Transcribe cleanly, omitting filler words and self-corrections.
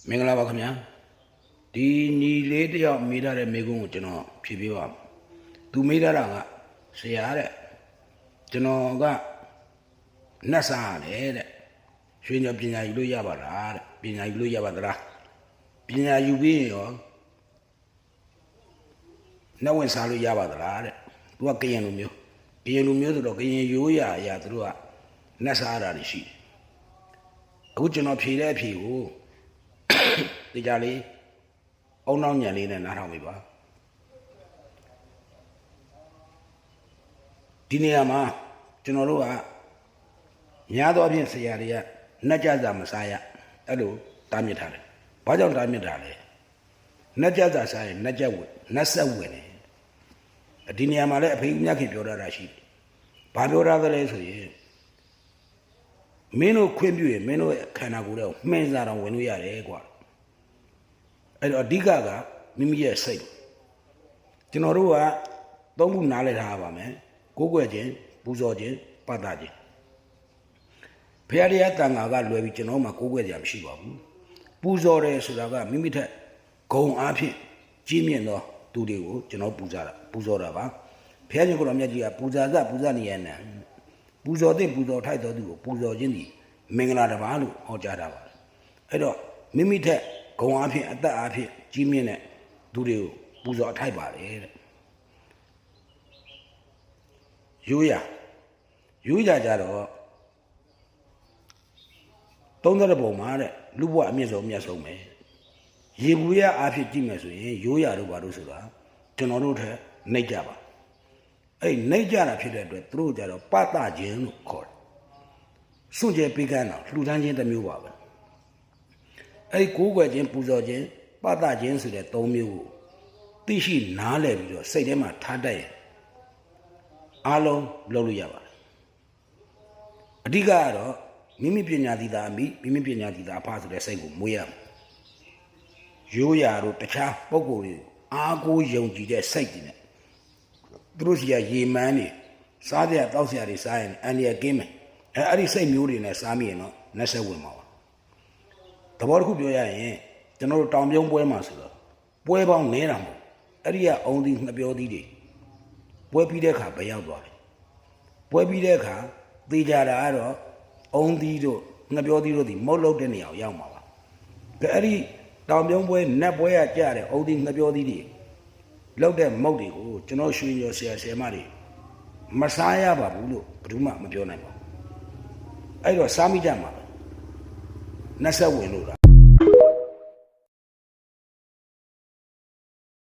မင်္ဂလာပါခင်ဗျာဒီညီလေးတယောက်မေးထားတဲ့မေးခွန်းကိုကျွန်တော်ဖြေပေးပါမယ်သူမေးထားတာကဆရာတဲ့ကျွန်တော်ကနတ်စားရတယ်တဲ့ရွှေညောပညာယူလို့ရပါလားတဲ့ပညာယူလို့ရပါသလားပညာယူပြီးရင်ရောနတ်ဝင်စားလို့ရပါသလားတဲ့သူကကရင်လူမျိုးဆိုတော့ကရင်ရိုးရာအရာသူတို့ကနတ်စားရတာရှိတယ်အခုကျွန်တော်ဖြေတဲ့အဖြေကိုဒီကြလေးအုံနောက်ညံလေးနဲ့နားထောင်ပြီပါဒီနေရာမှာကျွန်တော်တို့ကများသောအားဖြင့်ဆရာတွေကနှက်ကြစာမစားရအဲ့လိုတားမြစ်ထားတယ်ဘာကြောင့်တားမြစ်တာလဲနှက်ကြစာစားရင်နှက်ဆက်ဝင်တယ်ဒီနေရာမှာလည်းအဖေမြတ်ခင်ပြောတာရှိတယ်ဘာပြောတာလဲဆိုရင်မင်းတို့ခွင့်ပြုရင်မင်းတို့ခန္ဓာကိုယ်တော့မှင်စားတော့ဝင်လို့ရတယ်ကွာအဲ့တော့အဓိကကမိမိရဲ့စိတ်ကျွန်တော်တို့ကသုံးခုနားလည်ထားပါမယ်ကိုးကွယ်ခြင်းပူဇော်ခြင်းပတ္တခြင်းဘုရားတရားတန်ခါကလွယ်ပြီးကျွန်တော်မှကိုးကွယ်ကြမရှိပါဘူးပူဇော်တယ်ဆိုတာကမိမိထက်ဂုဏ်အားဖြင့်ကြီးမြင့်သောသူတွေကိုကျွန်တော်ပူဇော်တာပါဘုရားရှင်ကိုယ်တော်မြတ်ကြီးကပူဇာနေရတဲ့ပူဇော်တဲ့ပူဇော်ထိုက်တော်သူကိုပူဇော်ခြင်းသည်မင်္ဂလာတစ်ပါးလို့ဟောကြားတာပါအဲ့တော့မိမိထက်ဂုဏ်အားဖြင့်အသက်အားဖြင့်ကြီးမြင့်တဲ့သူတွေကိုပူဇော်အထိုက်ပါတယ်တဲ့ရိုးရာကြတော့30ပုံမှာတဲ့လူဘဝအမြင့်ဆုံးပဲရေဘူးရအားဖြင့်ကြည့်မယ်ဆိုရင်ရိုးရာတို့ဘာလို့ဆိုတာကျွန်တော်တို့ထက်နှိပ်ကြပါအဲ့နှိပ်ကြတာဖြစ်တဲ့အတွက်သူတို့ကြတော့ပတ္တခြင်းလို့ခေါ်တယ်စွန့်ကြဲပေးကမ်းတာလှူဒန်းခြင်းတစ်မျိုးပါပဲအဲ့ကိုးကွယ်ခြင်းပူဇော်ခြင်းပတ္တခြင်းဆိုတဲ့၃မျိုးကိုသိရှိနားလည်ပြီးတော့စိတ်ထဲမှာထားတတ်ရင်အားလုံးလုပ်လို့ရပါတယ်အဓိကကတော့မိမိပညာသီတာမိမိပညာသီတာအဖဆိုတဲ့စိတ်ကိုမွေးရမယ်ရိုးရာတို့တခြားပုဂ္ဂိုလ်တွေအားကိုးယုံကြည်တဲ့စိတ်တွေနဲ့သူတို့စီကရေမန်းနေစားကြတောက်စရာတွေစားရင်အန္တရာယ်ကင်းမယ်အဲ့ဒီစိတ်မျိုးတွေနဲ့စားမိရင်တော့နှက်ဆက်ဝင်မှာပါသဘောတစ်ခုပြောရရင်ကျွန်တော်တို့တောင်ပြုံးပွဲမှာဆိုတော့ပွဲပေါင်းနေတာမဟုတ်အဲ့ဒီကအုံသီးငှပြောသီးတွေပွဲပြီးတဲ့အခါဘယ်ရောက်သွားလဲပွဲပြီးတဲ့အခါသေကြတာကတော့အုံသီးတို့ငှပြောသီးတို့ဒီမုတ်လုတ်တဲ့နေရာကိုရောက်မှာပါအဲ့ဒီတောင်ပြုံးပွဲနက်ပွဲကကြတဲ့အုံသီးငှပြောသီးတွေလောက်တဲ့မုတ်တွေကိုကျွန်တော်ရွှေရောဆရာမတွေမစားရပါဘူးလို့ဘယ်သူမှမပြောနိုင်ပါဘူးအဲ့တော့စားမိကြမှာနှက်ဆက်ဝင်လို့လား